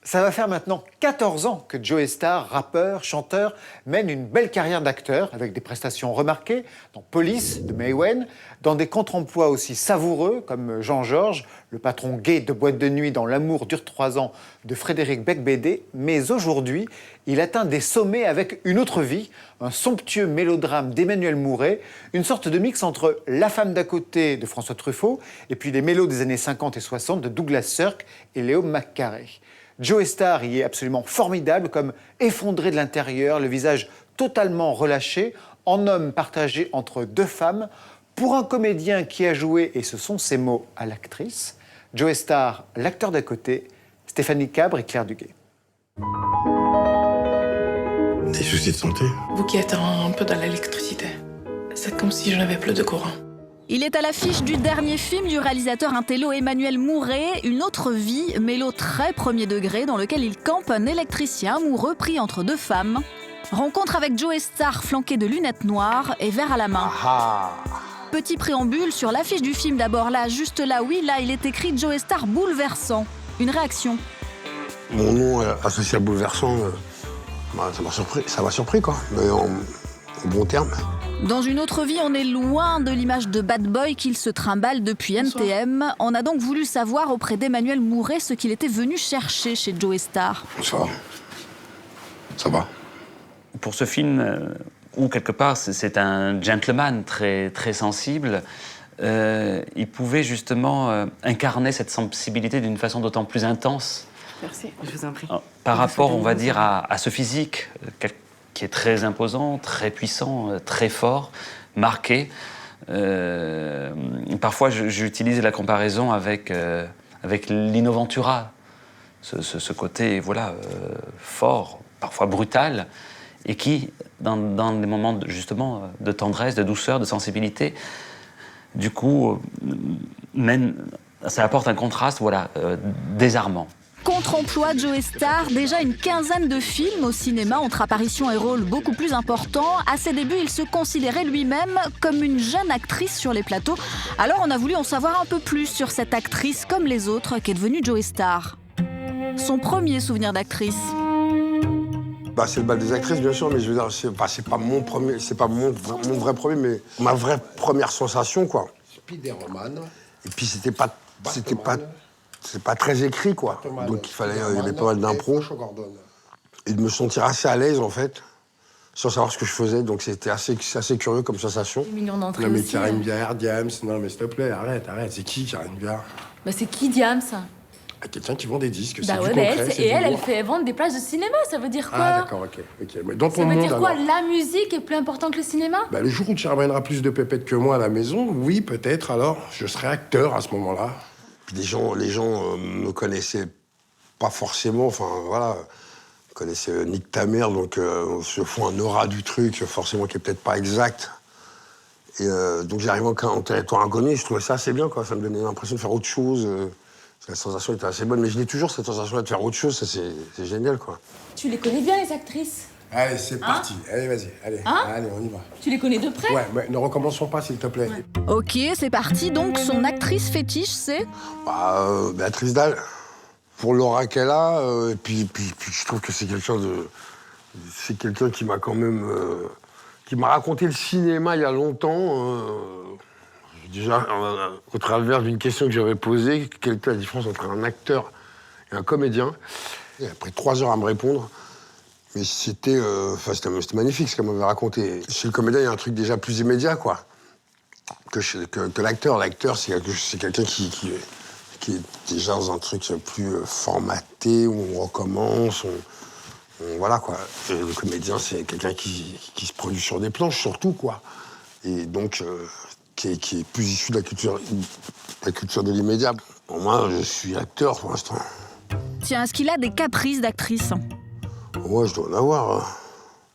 Ça va faire maintenant 14 ans que Joey Starr, rappeur, chanteur, mène une belle carrière d'acteur avec des prestations remarquées dans Police de Mae West, dans des contre-emplois aussi savoureux comme Jean-Georges, le patron gay de boîte de nuit dans L'amour dure 3 ans de Frédéric Becbédé. Mais aujourd'hui, il atteint des sommets avec Une autre vie, un somptueux mélodrame d'Emmanuel Mouret, une sorte de mix entre La femme d'à côté de François Truffaut et puis les mélos des années 50 et 60 de Douglas Sirk et Léo McCarey. Joey Starr y est absolument formidable, comme effondré de l'intérieur, le visage totalement relâché, en homme partagé entre deux femmes. Pour un comédien qui a joué, et ce sont ses mots à l'actrice, Joey Starr, l'acteur d'à côté, Stéphanie Cabre et Claire Duguay. Des soucis de santé? Vous qui êtes un peu dans l'électricité, c'est comme si je n'avais plus de courant. Il est à l'affiche du dernier film du réalisateur intello Emmanuel Mouret, Une autre vie, mélo très premier degré dans lequel il campe un électricien amoureux pris entre deux femmes. Rencontre avec Joey Starr flanqué de lunettes noires et verre à la main. Petit préambule sur l'affiche du film d'abord là, juste là, oui, là il est écrit Joey Starr bouleversant. Une réaction? Mon nom associé à bouleversant, ça m'a surpris quoi, mais en bon terme. Dans Une autre vie, on est loin de l'image de bad boy qu'il se trimballe depuis NTM. On a donc voulu savoir auprès d'Emmanuel Mouret ce qu'il était venu chercher chez Joey Starr. Ça va. Pour ce film, où quelque part c'est un gentleman très, très sensible, il pouvait justement incarner cette sensibilité d'une façon d'autant plus intense. Merci, je vous en prie. Par rapport, on va dire, à ce physique qui est très imposant, très puissant, très fort, marqué. Parfois, j'utilise la comparaison avec Lino Ventura. Ce côté, voilà, fort, parfois brutal, et qui, dans des moments justement de tendresse, de douceur, de sensibilité, du coup, ça apporte un contraste, voilà, désarmant. Contre-emploi Joey Starr, déjà une quinzaine de films au cinéma entre apparitions et rôles beaucoup plus importants. À ses débuts, il se considérait lui-même comme une jeune actrice sur les plateaux. Alors on a voulu en savoir un peu plus sur cette actrice comme les autres qu'est devenue Joey Starr. Son premier souvenir d'actrice. C'est le bal des actrices, bien sûr, mais je veux dire, c'est pas mon premier, c'est pas mon vrai premier, mais ma vraie première sensation, quoi. Spider-Man. Et puis c'est pas très écrit, quoi. Donc il y avait pas mal d'impro. Et de me sentir assez à l'aise, en fait, sans savoir ce que je faisais. Donc c'était assez curieux comme sensation. Mignon d'entrée Non mais aussi. Karine Viard, Diams, non mais s'il te plaît, arrête. C'est qui Karine Viard? Bah c'est qui Diams? Quelqu'un qui vend des disques, c'est Bah du ouais, concret, c'est du elle lourd. fait vendre des places de cinéma, ça veut dire quoi? Ah d'accord, ok. Mais dans ton Ça veut monde, dire quoi? alors La musique est plus important que le cinéma? Bah, le jour où tu ramèneras plus de pépettes que moi à la maison, oui, peut-être, alors, je serai acteur à ce moment-là. Puis les gens me connaissaient pas forcément, enfin voilà, connaissaient Nick ta mère, donc on se fout un aura du truc, forcément qui est peut-être pas exact. Et donc j'arrive en territoire inconnu, je trouvais ça assez bien, quoi. Ça me donnait l'impression de faire autre chose. La sensation était assez bonne, mais je l'ai toujours cette sensation de faire autre chose, ça c'est génial, quoi. Tu les connais bien, les actrices? Allez, c'est parti. Allez, vas-y, allez, allez, on y va. Tu les connais de près? Ouais, ne recommençons pas, s'il te plaît. Ok, c'est parti. Donc son actrice fétiche, c'est? Béatrice Dalle. Pour l'aura qu'elle a, et puis je trouve que c'est quelqu'un qui m'a quand même... qui m'a raconté le cinéma il y a longtemps. Déjà, au travers d'une question que j'avais posée, quelle était la différence entre un acteur et un comédien. Il a pris 3 heures à me répondre. Mais c'était magnifique ce qu'elle m'avait raconté. Chez le comédien, il y a un truc déjà plus immédiat, quoi, que l'acteur. L'acteur, c'est quelqu'un qui est déjà dans un truc plus formaté, où on recommence, voilà, quoi. Et le comédien, c'est quelqu'un qui se produit sur des planches, surtout, quoi. Et donc, qui est plus issu de la culture de l'immédiat. Pour moi, je suis acteur, pour l'instant. Tiens, est-ce qu'il a des caprices d'actrice? Moi, je dois en avoir.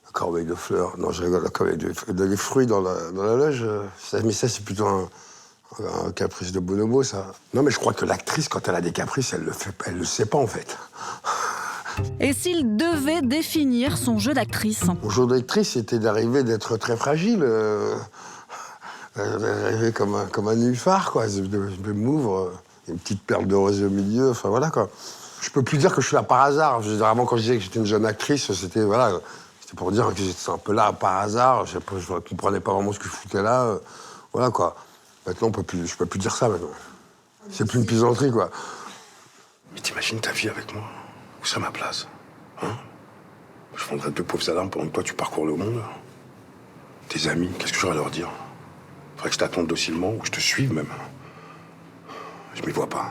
La corbeille de fleurs. Non, je rigole, la corbeille de fruits dans la loge. Mais ça, c'est plutôt un caprice de bonobo, ça. Non, mais je crois que l'actrice, quand elle a des caprices, elle le sait pas, en fait. Et s'il devait définir son jeu d'actrice? Mon jeu d'actrice, c'était d'être très fragile. D'arriver comme un nénuphar, quoi. Je m'ouvre, une petite perle de rosée au milieu, enfin voilà, quoi. Je peux plus dire que je suis là par hasard. Je veux dire, avant, quand je disais que j'étais une jeune actrice, c'était voilà, c'était pour dire que j'étais un peu là par hasard. Je ne comprenais pas vraiment ce que je foutais là. Voilà, quoi. Maintenant, je peux plus dire ça, maintenant. C'est plus une plaisanterie, quoi. Mais t'imagines ta vie avec moi? Où ça ma place? Hein? Je vendrais 2 pauvres alarmes pendant que toi, tu parcours le monde. Tes amis, qu'est-ce que j'aurais à leur dire? Faudrait que je t'attende docilement ou que je te suive, même. Je m'y vois pas.